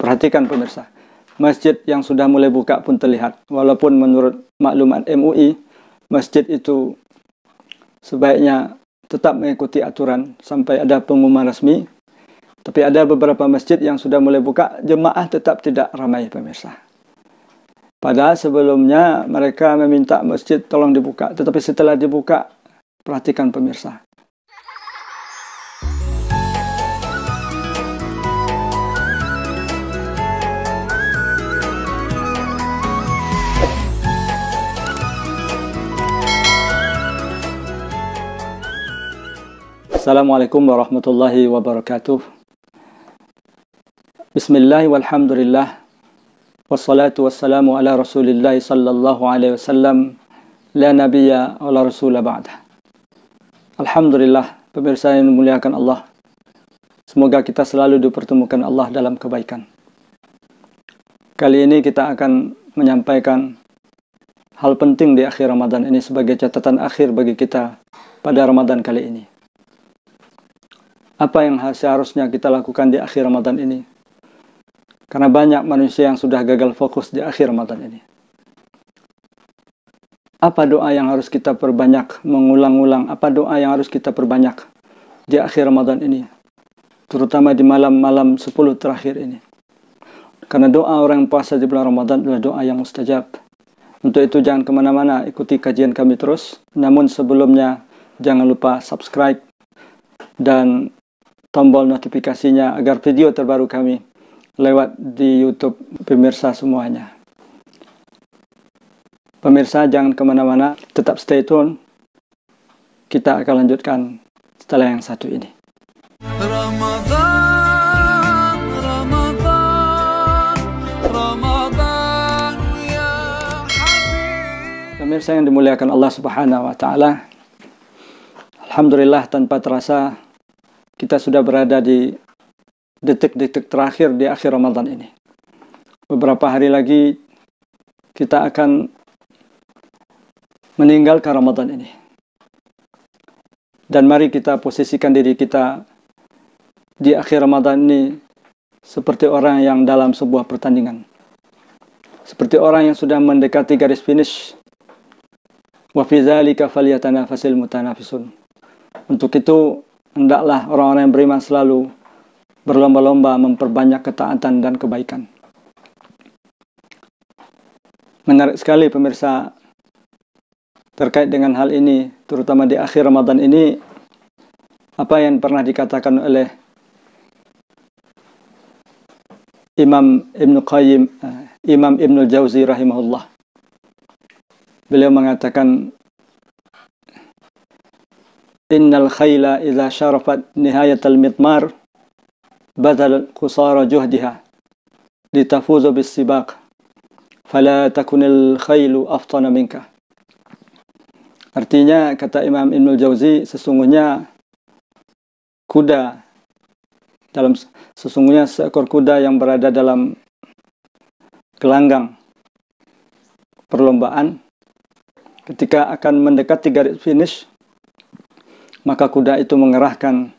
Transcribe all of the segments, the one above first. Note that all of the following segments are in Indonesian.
Perhatikan pemirsa, masjid yang sudah mulai buka pun terlihat. Walaupun menurut maklumat MUI, masjid itu sebaiknya tetap mengikuti aturan sampai ada pengumuman resmi. Tapi ada beberapa masjid yang sudah mulai buka, jemaah tetap tidak ramai pemirsa. Padahal sebelumnya mereka meminta masjid tolong dibuka. Tetapi setelah dibuka, perhatikan pemirsa. Assalamualaikum warahmatullahi wabarakatuh. Bismillah walhamdulillah. Wassalatu wassalamu ala rasulillah sallallahu alaihi wasallam. La nabiyya wa la rasula ba'dah. Alhamdulillah, pemirsa yang dimuliakan Allah. Semoga kita selalu dipertemukan Allah dalam kebaikan. Kali ini kita akan menyampaikan hal penting di akhir Ramadan ini sebagai catatan akhir bagi kita pada Ramadan kali ini. Apa yang seharusnya kita lakukan di akhir Ramadan ini? Karena banyak manusia yang sudah gagal fokus di akhir Ramadan ini. Apa doa yang harus kita perbanyak, mengulang-ulang? Apa doa yang harus kita perbanyak di akhir Ramadan ini? Terutama di malam-malam 10 terakhir ini. Karena doa orang puasa di bulan Ramadan adalah doa yang mustajab. Untuk itu jangan kemana-mana, ikuti kajian kami terus. Namun sebelumnya jangan lupa subscribe dan tombol notifikasinya agar video terbaru kami lewat di YouTube pemirsa semuanya. Pemirsa jangan kemana-mana, tetap stay tune. Kita akan lanjutkan setelah yang satu ini. Ramadan, Ramadan, Ramadan ya Habib. Pemirsa yang dimuliakan Allah Subhanahu wa taala. Alhamdulillah, tanpa terasa kita sudah berada di detik-detik terakhir di akhir Ramadan ini. Beberapa hari lagi kita akan meninggalkan Ramadan ini. Dan mari kita posisikan diri kita di akhir Ramadan ini seperti orang yang dalam sebuah pertandingan. Seperti orang yang sudah mendekati garis finish. Wa fi dzalika falyatanafasil mutanafisun. Untuk itu hendaklah orang-orang yang beriman selalu berlomba-lomba memperbanyak ketaatan dan kebaikan. Menarik sekali pemirsa terkait dengan hal ini, terutama di akhir Ramadan ini, apa yang pernah dikatakan oleh Imam Ibnul Jauzi rahimahullah. Beliau mengatakan, Innal khayla idza syarafat nihayatal mitmar badal qusara juhdiha litafuzu bis sibaq fala takunil khaylu aftana minka. Artinya, kata Imam Ibnul Jauzi, sesungguhnya seekor kuda yang berada dalam gelanggang perlombaan ketika akan mendekati garis finish, maka kuda itu mengerahkan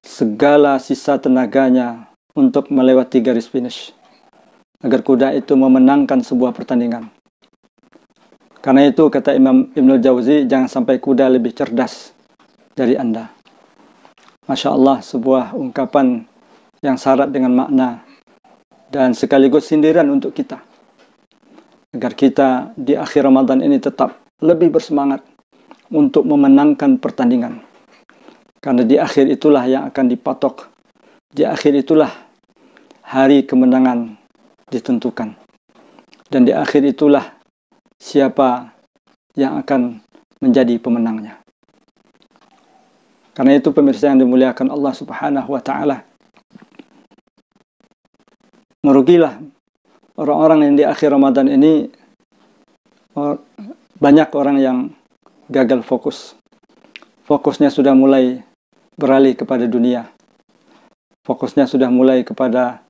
segala sisa tenaganya untuk melewati garis finish, agar kuda itu memenangkan sebuah pertandingan. Karena itu, kata Imam Ibnul Jauzi, jangan sampai kuda lebih cerdas dari Anda. Masya Allah, sebuah ungkapan yang syarat dengan makna dan sekaligus sindiran untuk kita, agar kita di akhir Ramadan ini tetap lebih bersemangat untuk memenangkan pertandingan. Karena di akhir itulah yang akan dipatok. Di akhir itulah hari kemenangan ditentukan. Dan di akhir itulah siapa yang akan menjadi pemenangnya. Karena itu pemirsa yang dimuliakan Allah Subhanahu wa taala, merugilah orang-orang yang di akhir Ramadan ini. Banyak orang yang gagal fokus. Fokusnya sudah mulai beralih kepada dunia. Fokusnya sudah mulai kepada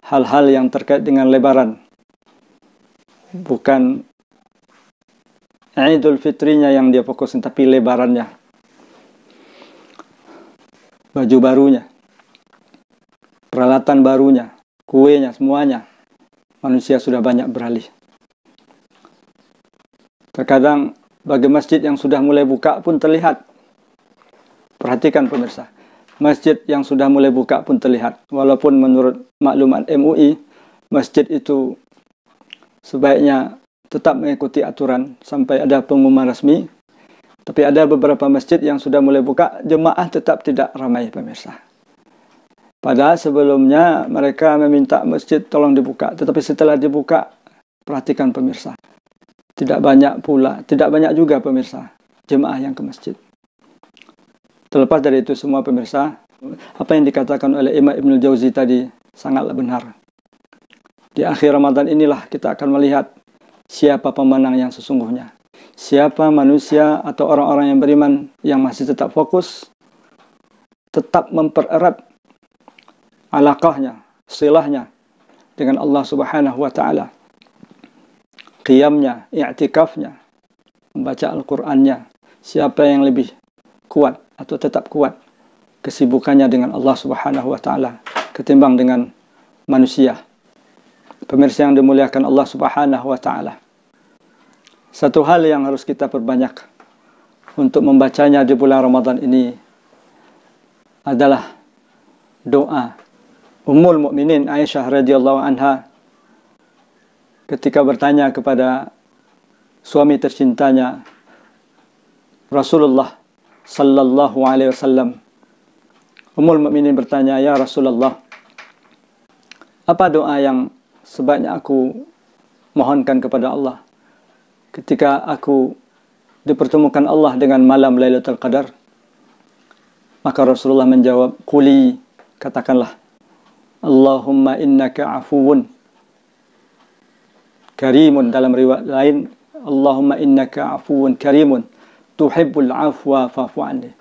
hal-hal yang terkait dengan lebaran. Bukan Idul Fitrinya yang dia fokusin, tapi lebarannya. Baju barunya. Peralatan barunya. kuenya, semuanya. Manusia sudah banyak beralih. Terkadang bagi masjid yang sudah mulai buka pun terlihat. Perhatikan pemirsa. Masjid yang sudah mulai buka pun terlihat. Walaupun menurut maklumat MUI, masjid itu sebaiknya tetap mengikuti aturan sampai ada pengumuman resmi. Tapi ada beberapa masjid yang sudah mulai buka, jemaah tetap tidak ramai pemirsa. Padahal sebelumnya mereka meminta masjid tolong dibuka. Tetapi setelah dibuka, perhatikan pemirsa. Tidak banyak juga pemirsa jemaah yang ke masjid. Terlepas dari itu semua pemirsa, apa yang dikatakan oleh Imam Ibnul Jauzi tadi sangatlah benar. Di akhir Ramadan inilah kita akan melihat siapa pemenang yang sesungguhnya. Siapa manusia atau orang-orang yang beriman yang masih tetap fokus, tetap mempererat alaqahnya, silahnya dengan Allah Subhanahu wa taala. Qiyamnya, i'tikafnya, membaca Al-Qur'annya. Siapa yang lebih kuat atau tetap kuat kesibukannya dengan Allah Subhanahu wa taala ketimbang dengan manusia. Pemirsa yang dimuliakan Allah Subhanahu wa taala. Satu hal yang harus kita perbanyak untuk membacanya di bulan Ramadan ini adalah doa Ummul Mukminin Aisyah radhiyallahu anha ketika bertanya kepada suami tercintanya Rasulullah sallallahu alaihi wasallam. Ummul Mukminin bertanya, "Ya Rasulullah, apa doa yang sebaiknya aku mohonkan kepada Allah ketika aku dipertemukan Allah dengan malam Lailatul Qadar?" Maka Rasulullah menjawab, "Quli," katakanlah, "Allahumma innaka afuwun karimun." Dalam riwayat lain, "Allahumma innaka afuwun karimun tuhibbul afwa fa'fu anni."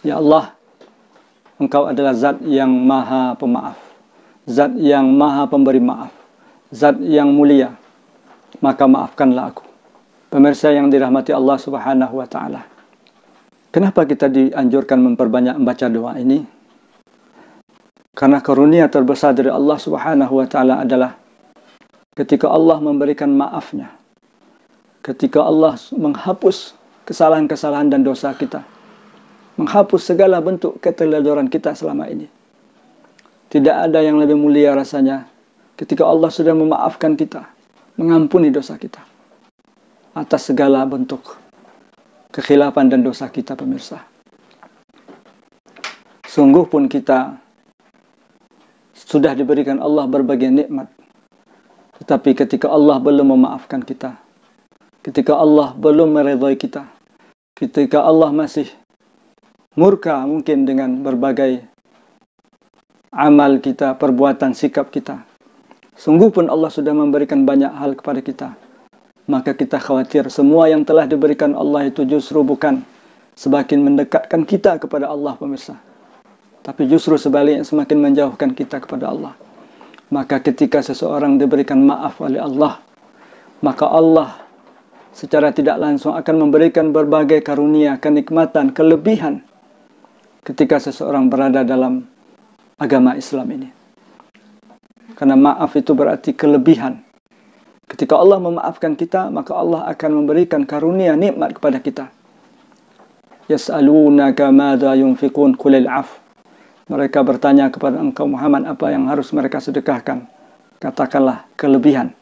Ya Allah, Engkau adalah zat yang maha pemaaf, zat yang maha pemberi maaf, zat yang mulia, maka maafkanlah aku. Pemirsa yang dirahmati Allah Subhanahu wa taala, kenapa kita dianjurkan memperbanyak membaca doa ini? Karena karunia terbesar dari Allah Subhanahu wa taala adalah ketika Allah memberikan maafnya, ketika Allah menghapus kesalahan-kesalahan dan dosa kita, menghapus segala bentuk keteledoran kita selama ini. Tidak ada yang lebih mulia rasanya ketika Allah sudah memaafkan kita, mengampuni dosa kita atas segala bentuk kekhilafan dan dosa kita pemirsa. Sungguh pun kita sudah diberikan Allah berbagai nikmat. Tetapi ketika Allah belum memaafkan kita, ketika Allah belum meridhai kita, ketika Allah masih murka mungkin dengan berbagai amal kita, perbuatan, sikap kita, sungguh pun Allah sudah memberikan banyak hal kepada kita, maka kita khawatir semua yang telah diberikan Allah itu justru bukan semakin mendekatkan kita kepada Allah pemirsa, tapi justru sebaliknya semakin menjauhkan kita kepada Allah. Maka ketika seseorang diberikan maaf oleh Allah, maka Allah secara tidak langsung akan memberikan berbagai karunia, kenikmatan, kelebihan ketika seseorang berada dalam agama Islam ini. Karena maaf itu berarti kelebihan. Ketika Allah memaafkan kita, maka Allah akan memberikan karunia, nikmat kepada kita. Yas'alunaka madza yunfiqun qulil 'af. Mereka bertanya kepada engkau Muhammad apa yang harus mereka sedekahkan. Katakanlah kelebihan.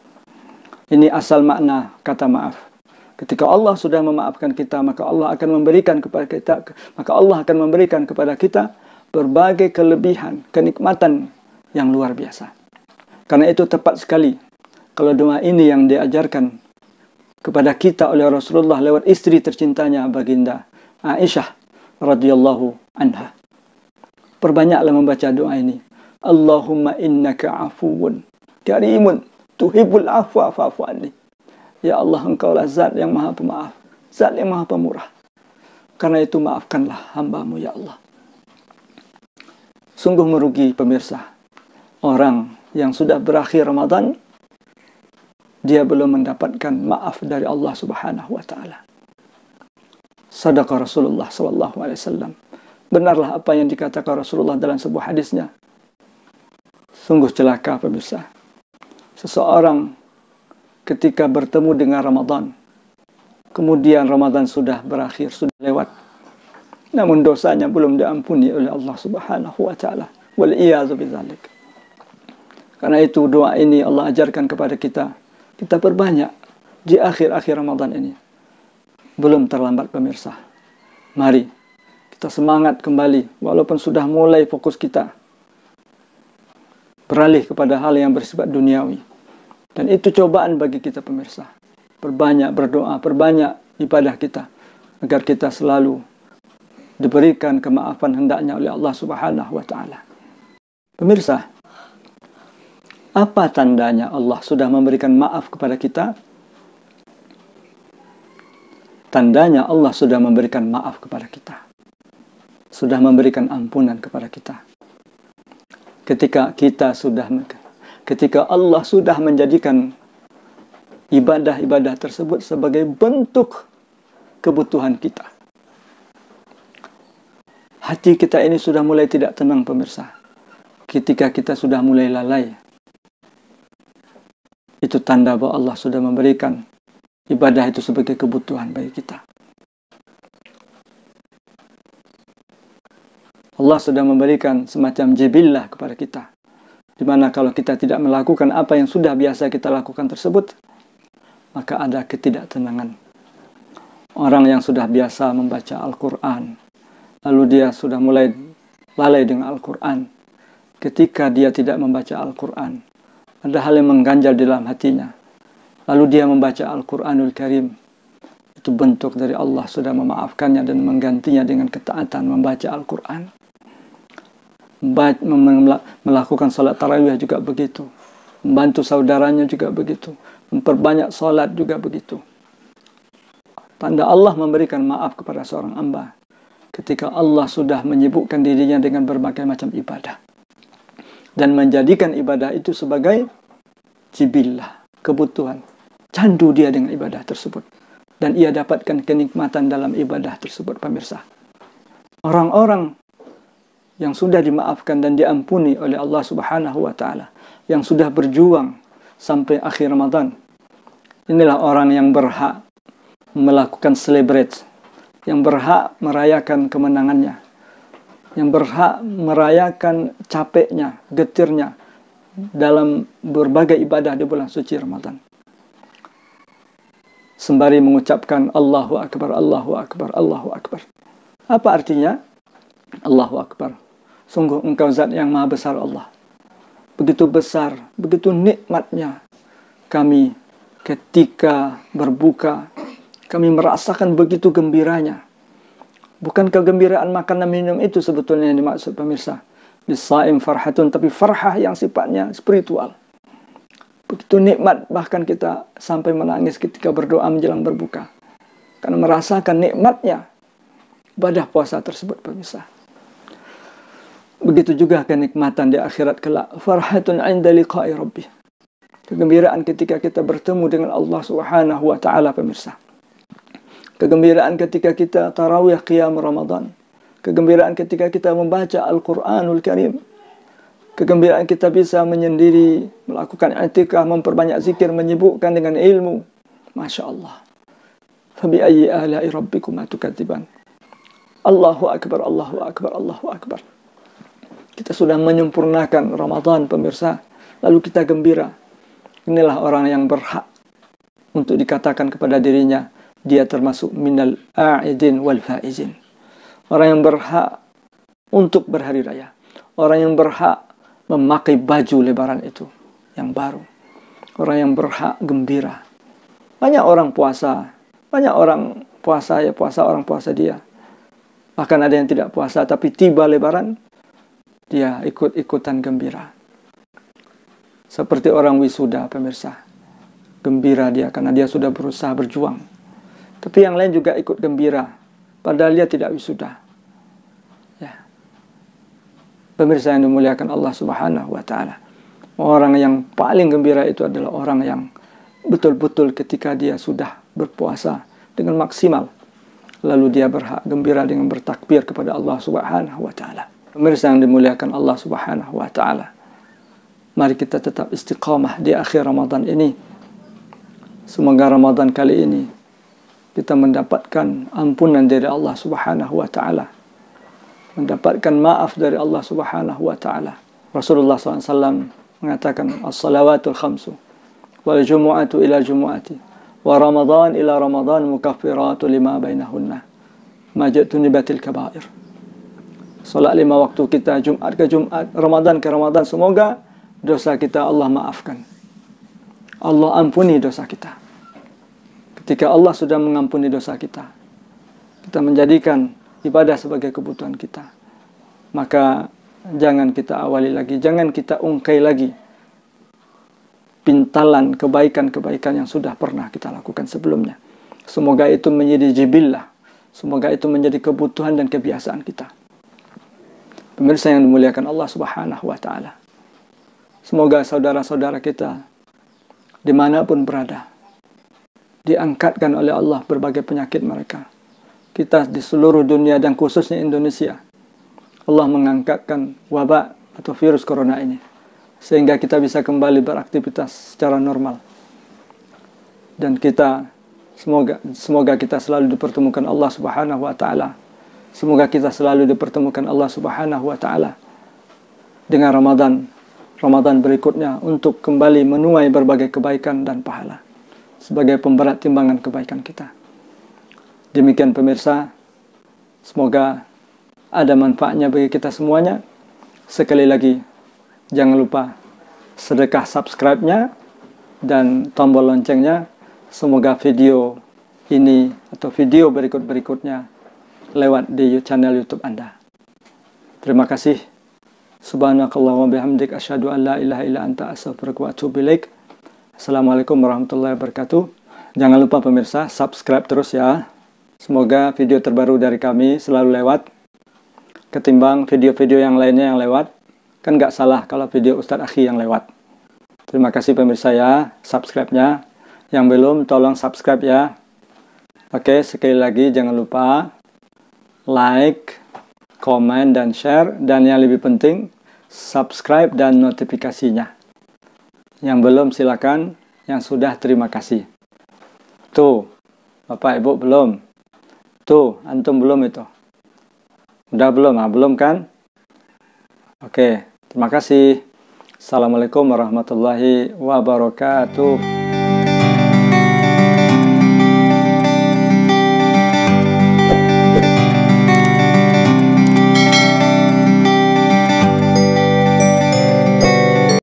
Ini asal makna kata maaf. Ketika Allah sudah memaafkan kita, maka Allah akan memberikan kepada kita berbagai kelebihan, kenikmatan yang luar biasa. Karena itu tepat sekali kalau doa ini yang diajarkan kepada kita oleh Rasulullah lewat istri tercintanya baginda Aisyah radhiyallahu anha. Perbanyaklah membaca doa ini. Allahumma innaka afuwun karimun tuhibbul afwa fa'fu anni. Ya Allah, Engkaulah zat yang maha pemaaf, zat yang maha pemurah. Karena itu maafkanlah hamba-Mu ya Allah. Sungguh merugi pemirsa, orang yang sudah berakhir Ramadan, dia belum mendapatkan maaf dari Allah Subhanahu wa taala. Sadaqa Rasulullah sallallahu alaihi wasallam. Benarlah apa yang dikatakan Rasulullah dalam sebuah hadisnya. Sungguh celaka pemirsa. Seseorang ketika bertemu dengan Ramadan, kemudian Ramadan sudah berakhir, sudah lewat, namun dosanya belum diampuni oleh Allah Subhanahu wa taala. Wal iyadzu bidzalik. Karena itu doa ini Allah ajarkan kepada kita. Kita perbanyak di akhir-akhir Ramadan ini. Belum terlambat pemirsa. Mari kita semangat kembali walaupun sudah mulai fokus kita beralih kepada hal yang bersifat duniawi. Dan itu cobaan bagi kita pemirsa. Perbanyak berdoa, perbanyak ibadah kita agar kita selalu diberikan kemaafan hendaknya oleh Allah Subhanahu wa taala. Pemirsa, apa tandanya Allah sudah memberikan maaf kepada kita? Tandanya Allah sudah memberikan maaf kepada kita. Sudah memberikan ampunan kepada kita. Ketika Allah sudah menjadikan ibadah-ibadah tersebut sebagai bentuk kebutuhan kita. Hati kita ini sudah mulai tidak tenang pemirsa. Ketika kita sudah mulai lalai, itu tanda bahwa Allah sudah memberikan ibadah itu sebagai kebutuhan bagi kita. Allah sudah memberikan semacam jibillah kepada kita, di mana kalau kita tidak melakukan apa yang sudah biasa kita lakukan tersebut, maka ada ketidaktenangan. Orang yang sudah biasa membaca Al-Quran, lalu dia sudah mulai lalai dengan Al-Quran. Ketika dia tidak membaca Al-Quran, ada hal yang mengganjal di dalam hatinya. Lalu dia membaca Al-Quranul Karim. Itu bentuk dari Allah sudah memaafkannya dan menggantinya dengan ketaatan membaca Al-Quran. Melakukan salat tarawih juga begitu. Membantu saudaranya juga begitu. Memperbanyak salat juga begitu. Tanda Allah memberikan maaf kepada seorang hamba ketika Allah sudah menyibukkan dirinya dengan berbagai macam ibadah. Dan menjadikan ibadah itu sebagai jibillah, kebutuhan. Candu dia dengan ibadah tersebut. Dan ia dapatkan kenikmatan dalam ibadah tersebut, pemirsa. Orang-orang yang sudah dimaafkan dan diampuni oleh Allah Subhanahu wa taala, yang sudah berjuang sampai akhir Ramadan, inilah orang yang berhak melakukan celebrate, yang berhak merayakan kemenangannya, yang berhak merayakan capeknya, getirnya dalam berbagai ibadah di bulan suci Ramadan. Sembari mengucapkan Allahu Akbar, Allahu Akbar, Allahu Akbar. Apa artinya? Allahu Akbar. Sungguh engkau zat yang maha besar Allah. Begitu besar, begitu nikmatnya kami ketika berbuka. Kami merasakan begitu gembiranya. Bukan kegembiraan makan dan minum itu sebetulnya yang dimaksud pemirsa. Lisaim farhatun, tapi farhah yang sifatnya spiritual. Begitu nikmat, bahkan kita sampai menangis ketika berdoa menjelang berbuka. Karena merasakan nikmatnya ibadah puasa tersebut pemirsa. Begitu juga kenikmatan di akhirat kelak. Farhatun 'inda liqa'i rabbih. Kegembiraan ketika kita bertemu dengan Allah Subhanahu wa taala pemirsa. Kegembiraan ketika kita tarawih qiyam Ramadan. Kegembiraan ketika kita membaca Al-Quranul Karim. Kegembiraan kita bisa menyendiri, melakukan i'tikaf, memperbanyak zikir, menyibukkan dengan ilmu. Masya Allah. Fabi ayyi ala'i rabbikuma tukadziban. Allahu Akbar, Allahu Akbar, Allahu Akbar. Kita sudah menyempurnakan Ramadan pemirsa. Lalu kita gembira. Inilah orang yang berhak untuk dikatakan kepada dirinya, dia termasuk minal a'idin wal faizin. Orang yang berhak untuk berhari raya. Orang yang berhak memakai baju lebaran itu yang baru. Orang yang berhak gembira. Banyak orang puasa. Banyak orang puasa, ya puasa, orang puasa dia. Bahkan ada yang tidak puasa, tapi tiba lebaran, dia ikut-ikutan gembira. Seperti orang wisuda, pemirsa. Gembira dia, karena dia sudah berusaha berjuang. Tapi yang lain juga ikut gembira. Padahal dia tidak wisuda. Ya. Pemirsa yang dimuliakan Allah Subhanahu wa ta'ala. Orang yang paling gembira itu adalah orang yang betul-betul ketika dia sudah berpuasa dengan maksimal. Lalu dia berhak gembira dengan bertakbir kepada Allah Subhanahu wa ta'ala. Pemirsa yang dimuliakan Allah Subhanahu wa ta'ala. Mari kita tetap istiqamah di akhir Ramadan ini. Semoga Ramadan kali ini kita mendapatkan ampunan dari Allah Subhanahu wa taala. Mendapatkan maaf dari Allah Subhanahu wa taala. Rasulullah SAW mengatakan as-salawatul khamsu wal jumu'atu ila jumu'ati wa Ramadan ila Ramadan mukaffiratu lima bainahunna majtunibatil kabair. Salat 5 waktu kita Jumat ke Jumat, Ramadan ke Ramadan, semoga dosa kita Allah maafkan. Allah ampuni dosa kita. Ketika Allah sudah mengampuni dosa kita, kita menjadikan ibadah sebagai kebutuhan kita, maka jangan kita awali lagi, jangan kita ungkai lagi pintalan kebaikan-kebaikan yang sudah pernah kita lakukan sebelumnya. Semoga itu menjadi jibillah, semoga itu menjadi kebutuhan dan kebiasaan kita. Pemirsa yang dimuliakan Allah Subhanahu wa taala, semoga saudara-saudara kita dimanapun berada diangkatkan oleh Allah berbagai penyakit mereka. Kita di seluruh dunia dan khususnya Indonesia, Allah mengangkatkan wabak atau virus corona ini sehingga kita bisa kembali beraktivitas secara normal. Dan kita semoga kita selalu dipertemukan Allah Subhanahu wa taala. Semoga kita selalu dipertemukan Allah Subhanahu wa taala dengan Ramadan berikutnya untuk kembali menuai berbagai kebaikan dan pahala sebagai pemberat timbangan kebaikan kita. Demikian pemirsa, semoga ada manfaatnya bagi kita semuanya. Sekali lagi, jangan lupa sedekah subscribe-nya dan tombol loncengnya. Semoga video ini atau video berikut-berikutnya lewat di channel YouTube Anda. Terima kasih. Subhanakallah wa bihamdik asyhadu an la ilaha illa anta astaghfiruka wa atubu ilaik. Assalamualaikum warahmatullahi wabarakatuh. Jangan lupa pemirsa, subscribe terus ya. Semoga video terbaru dari kami selalu lewat ketimbang video-video yang lainnya yang lewat. Kan nggak salah kalau video Ustadz Akhi yang lewat. Terima kasih pemirsa ya, subscribe-nya. Yang belum tolong subscribe ya. Oke, sekali lagi jangan lupa like, komen, dan share. Dan yang lebih penting, subscribe dan notifikasinya. Yang belum silakan, yang sudah terima kasih. Tuh, Bapak Ibu belum. Tuh, antum belum itu. Udah belum? Ah, belum kan? Oke, terima kasih. Assalamualaikum warahmatullahi wabarakatuh.